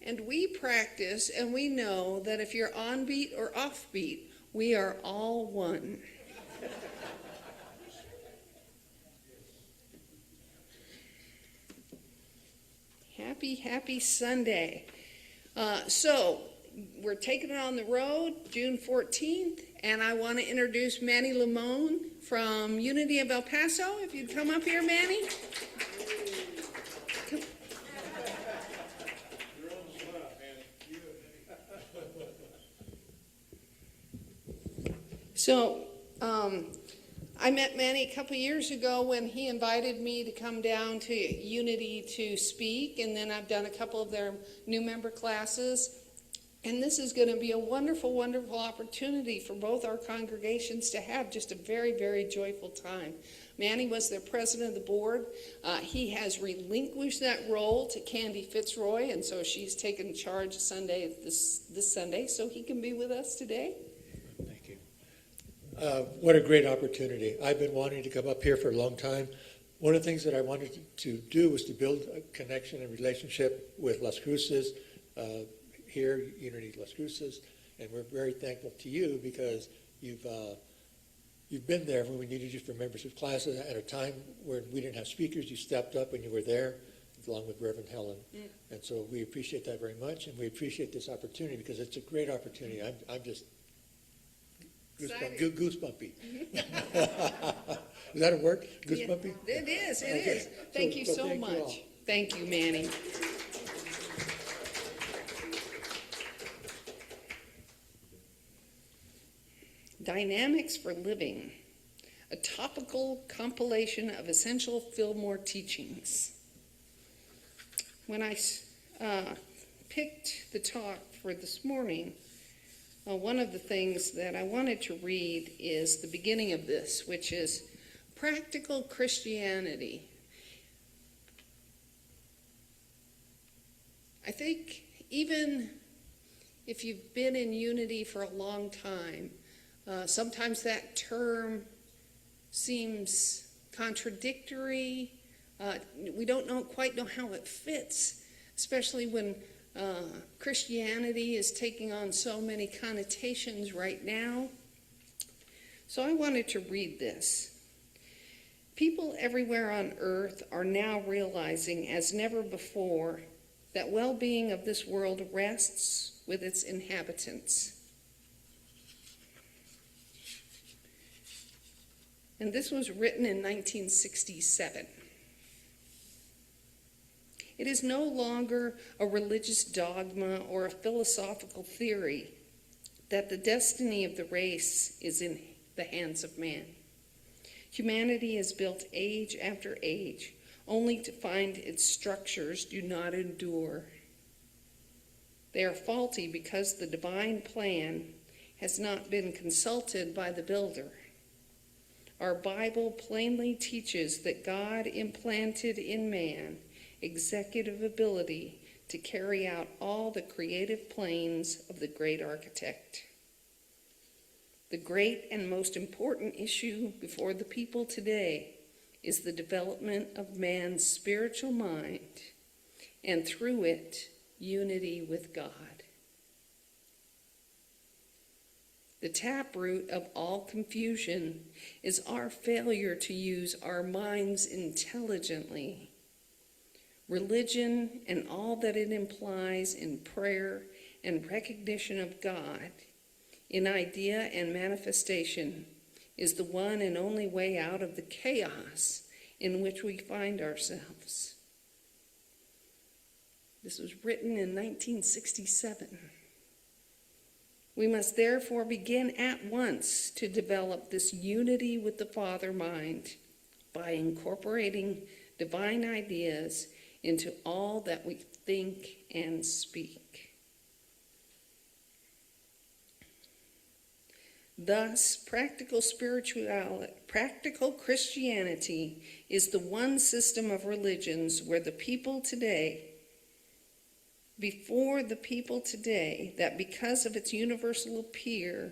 And we practice and we know that if you're on beat or off beat, we are all one. Happy Sunday. So we're taking it on the road June 14th, and I want to introduce Manny Limon from Unity of El Paso. If you'd come up here, Manny. So, I met Manny a couple years ago when he invited me to come down to Unity to speak, and then I've done a couple of their new member classes. And this is going to be a wonderful, wonderful opportunity for both our congregations to have just a very, very joyful time. Manny was their president of the board. He has relinquished that role to Candy Fitzroy, and so she's taken charge Sunday, this Sunday, so he can be with us today. Thank you. What a great opportunity. I've been wanting to come up here for a long time. One of the things that I wanted to do was to build a connection and relationship with Las Cruces, here, Unity Las Cruces, and we're very thankful to you because you've been there when we needed you for membership classes at a time where we didn't have speakers. You stepped up and you were there along with Reverend Helen. And so we appreciate that very much, and we appreciate this opportunity because it's a great opportunity. I'm just goosebumpy. Is that a word? Goosebumpy? Yeah, it is. Thank you so much. Thank you, Manny. Dynamics for Living, a topical compilation of essential Fillmore teachings. When I picked the talk for this morning, one of the things that I wanted to read is the beginning of this, which is Practical Christianity. I think even if you've been in Unity for a long time, sometimes that term seems contradictory. We don't quite know how it fits, especially when Christianity is taking on so many connotations right now. So I wanted to read this. People everywhere on earth are now realizing as never before that well-being of this world rests with its inhabitants. And this was written in 1967. It is no longer a religious dogma or a philosophical theory that the destiny of the race is in the hands of man. Humanity has built age after age, only to find its structures do not endure. They are faulty because the divine plan has not been consulted by the builder. Our Bible plainly teaches that God implanted in man executive ability to carry out all the creative plans of the great architect. The great and most important issue before the people today is the development of man's spiritual mind, and through it, unity with God. The taproot of all confusion is our failure to use our minds intelligently. Religion and all that it implies in prayer and recognition of God, in idea and manifestation, is the one and only way out of the chaos in which we find ourselves. This was written in 1967. We must therefore begin at once to develop this unity with the Father mind by incorporating divine ideas into all that we think and speak. Thus, practical Christianity is the one system of religions where the people today, that because of its universal appeal,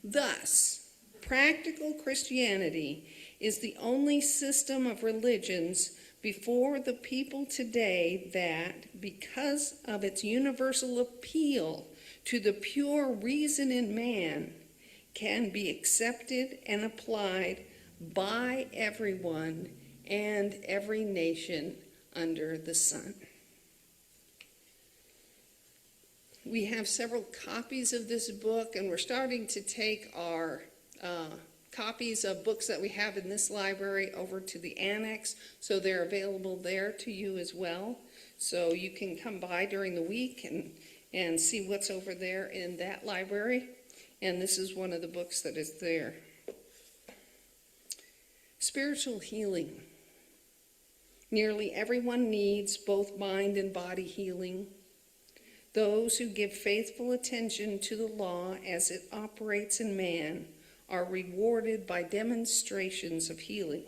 Thus, Practical Christianity is the only system of religions before the people today that, because of its universal appeal to the pure reason in man, can be accepted and applied by everyone and every nation under the sun. We have several copies of this book, and we're starting to take our copies of books that we have in this library over to the annex, so they're available there to you as well. So you can come by during the week and see what's over there in that library. And this is one of the books that is there. Spiritual healing. Nearly everyone needs both mind and body healing. Those who give faithful attention to the law as it operates in man are rewarded by demonstrations of healing.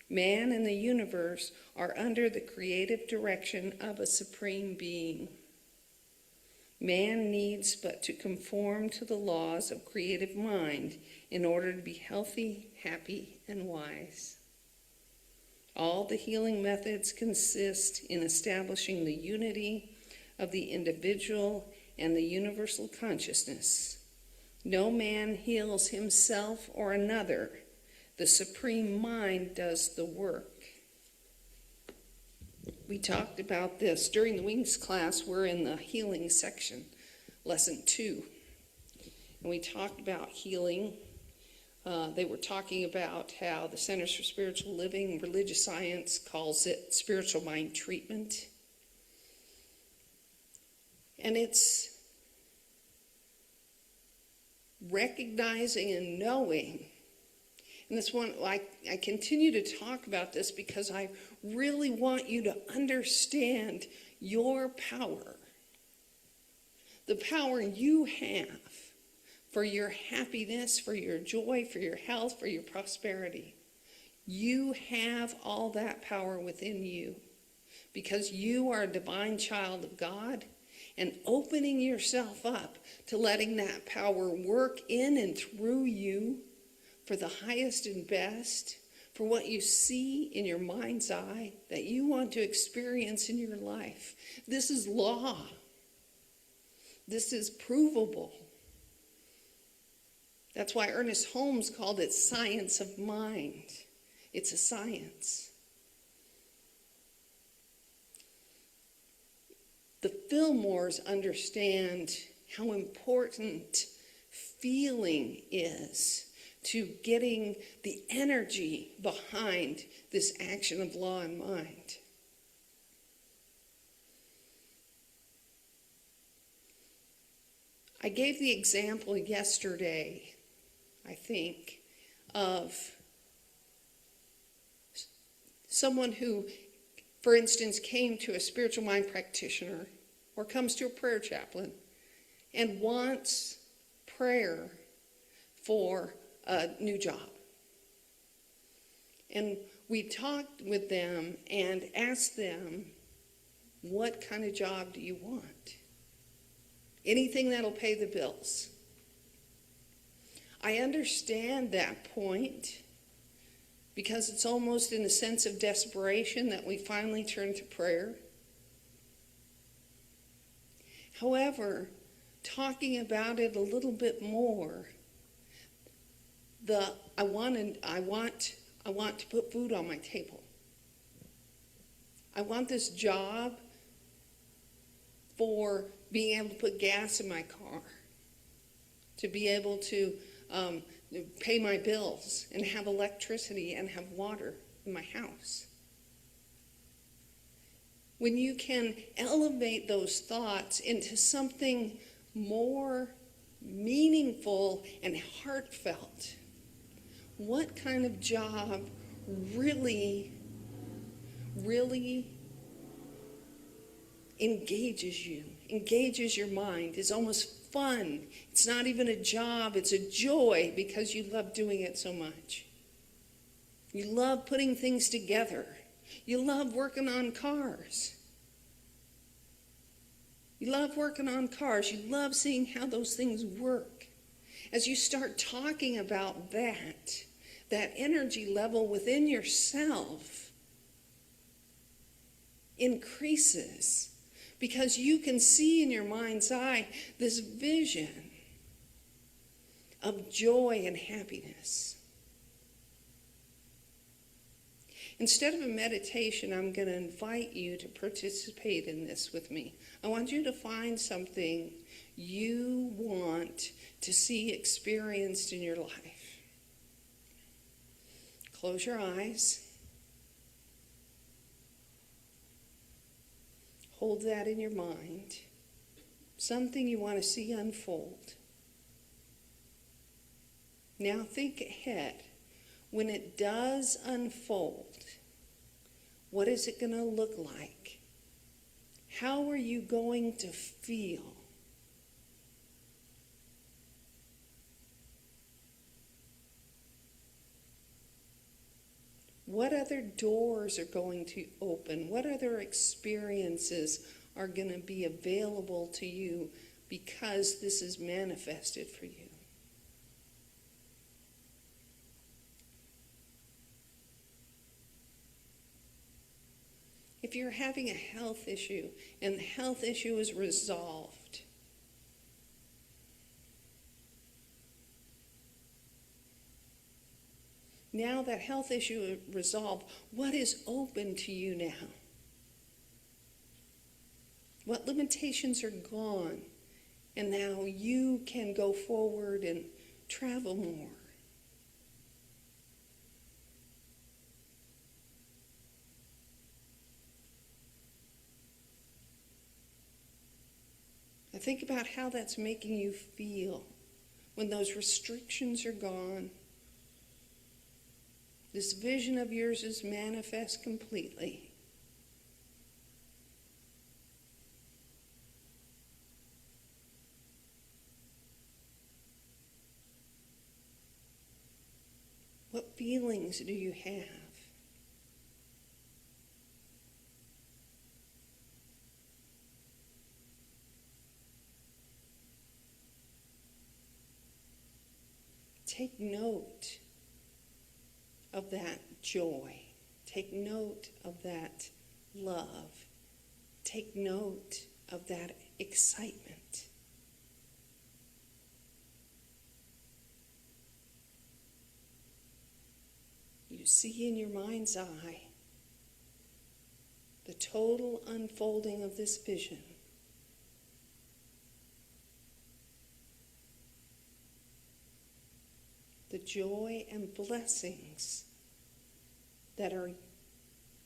Man and the universe are under the creative direction of a supreme being. Man needs but to conform to the laws of creative mind in order to be healthy, happy, and wise. All the healing methods consist in establishing the unity of the individual and the universal consciousness. No man heals himself or another. The supreme mind does the work. We talked about this during the Wings class. We're in the healing section, lesson 2. And we talked about healing. They were talking about how the Centers for Spiritual Living, religious science calls it spiritual mind treatment. And it's recognizing and knowing. And this one, I continue to talk about this because I really want you to understand your power. The power you have for your happiness, for your joy, for your health, for your prosperity. You have all that power within you because you are a divine child of God, and opening yourself up to letting that power work in and through you for the highest and best, for what you see in your mind's eye that you want to experience in your life. This is law. This is provable. That's why Ernest Holmes called it science of mind. It's a science. The Fillmores understand how important feeling is to getting the energy behind this action of law and mind. I gave the example yesterday, I think, of someone who, for instance, came to a spiritual mind practitioner or comes to a prayer chaplain and wants prayer for a new job. And we talked with them and asked them, what kind of job do you want? Anything that'll pay the bills. I understand that point because it's almost in a sense of desperation that we finally turn to prayer. However, talking about it a little bit more, I want to put food on my table. I want this job for being able to put gas in my car, to be able to pay my bills and have electricity and have water in my house. When you can elevate those thoughts into something more meaningful and heartfelt, what kind of job really engages you, engages your mind, is almost fun. It's not even a job, it's a joy because you love doing it so much. You love putting things together. You love working on cars. You love working on cars. You love seeing how those things work. as you start talking about that energy level within yourself increases, because you can see in your mind's eye this vision of joy and happiness. Instead of a meditation, I'm going to invite you to participate in this with me. I want you to find something you want to see experienced in your life. Close your eyes. Hold that in your mind. Something you want to see unfold. Now think ahead. When it does unfold, what is it going to look like? How are you going to feel? What other doors are going to open? What other experiences are going to be available to you because this is manifested for you? If you're having a health issue and the health issue is resolved, now that health issue is resolved, what is open to you now? What limitations are gone? And now you can go forward and travel more. I think about how that's making you feel when those restrictions are gone. This vision of yours is manifest completely. What feelings do you have? Take note of that joy. Take note of that love. Take note of that excitement. You see in your mind's eye the total unfolding of this vision. The joy and blessings that are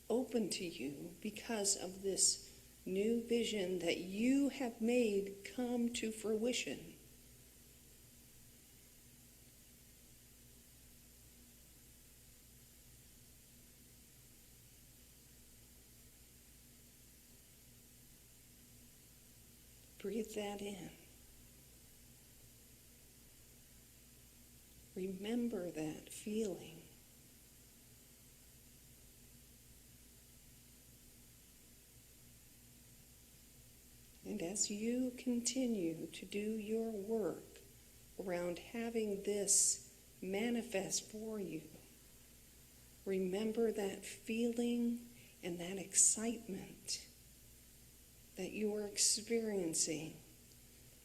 open to you because of this new vision that you have made come to fruition. Breathe that in. Remember that feeling. And as you continue to do your work around having this manifest for you, remember that feeling and that excitement that you are experiencing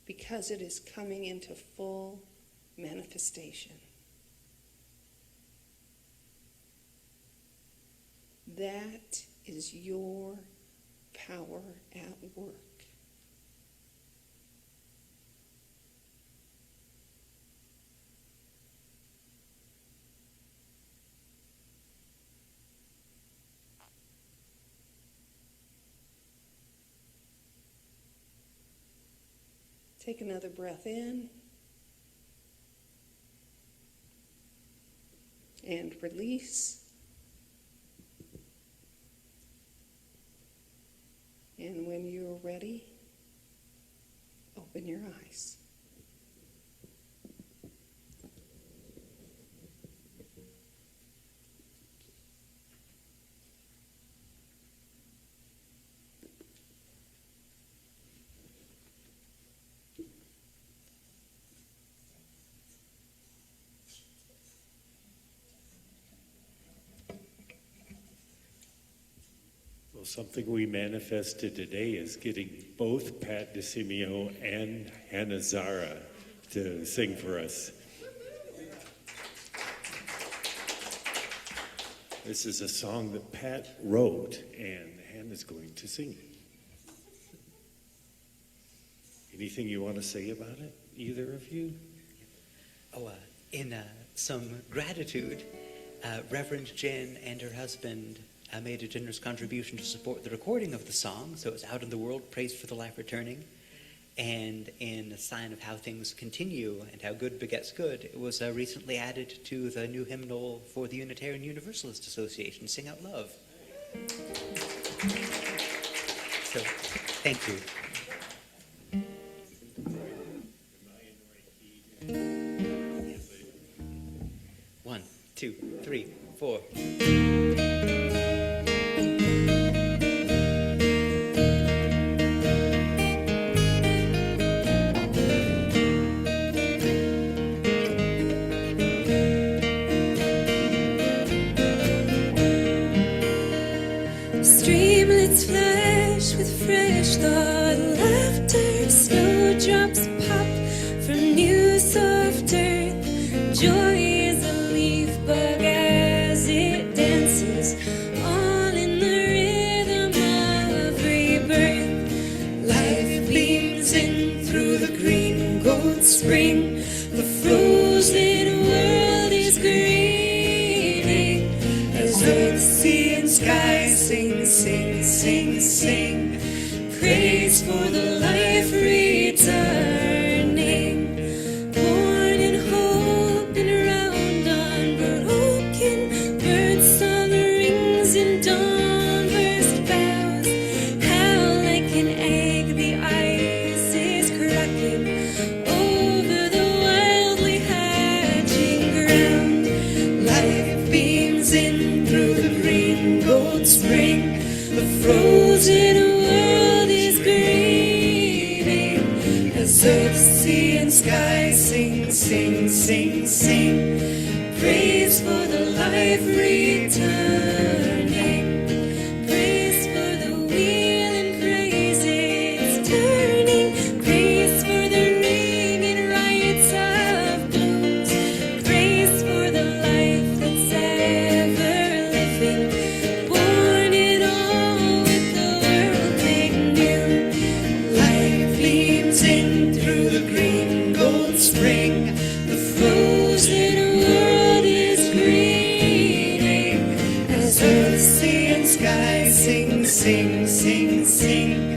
because it is coming into full manifestation. That is your power at work. Take another breath in and release. And when you're ready, open your eyes. Something we manifested today is getting both Pat DeSimio and Hana Zara to sing for us. This is a song that Pat wrote, and Hana's going to sing it. Anything you want to say about it, either of you? In some gratitude, Reverend Jen and her husband made a generous contribution to support the recording of the song, so it's out in the world, praised for the life returning. And in a sign of how things continue and how good begets good, it was recently added to the new hymnal for the Unitarian Universalist Association, Sing Out Love. So, thank you. 1, 2, 3, 4. Streamlets flash with fresh thought, laughter, snowdrops pop from new soft earth. Joy is a leaf bug as it dances, all in the rhythm of rebirth. Life beams in through the green gold spring. The frozen world is greening as earth, sea, and sky sing, sing, sing, sing. Praise for the life returning. Born in hope and round unbroken, birdsong rings in dawn burst boughs. How like an egg the ice is cracking over the wildly hatching ground. Life beams in through the green gold spring. The frozen world is grieving as earth, sea, and sky sing, sing, sing, sing. Praise for the life returning. Praise for the wheel and praise it's turning. Praise for the ringing riots of blooms. Praise for the life that's ever living. Born in all with the world made new. Life beams in through the green gold spring. The frozen world is greening as earth, sea, and sky sing, sing, sing, sing.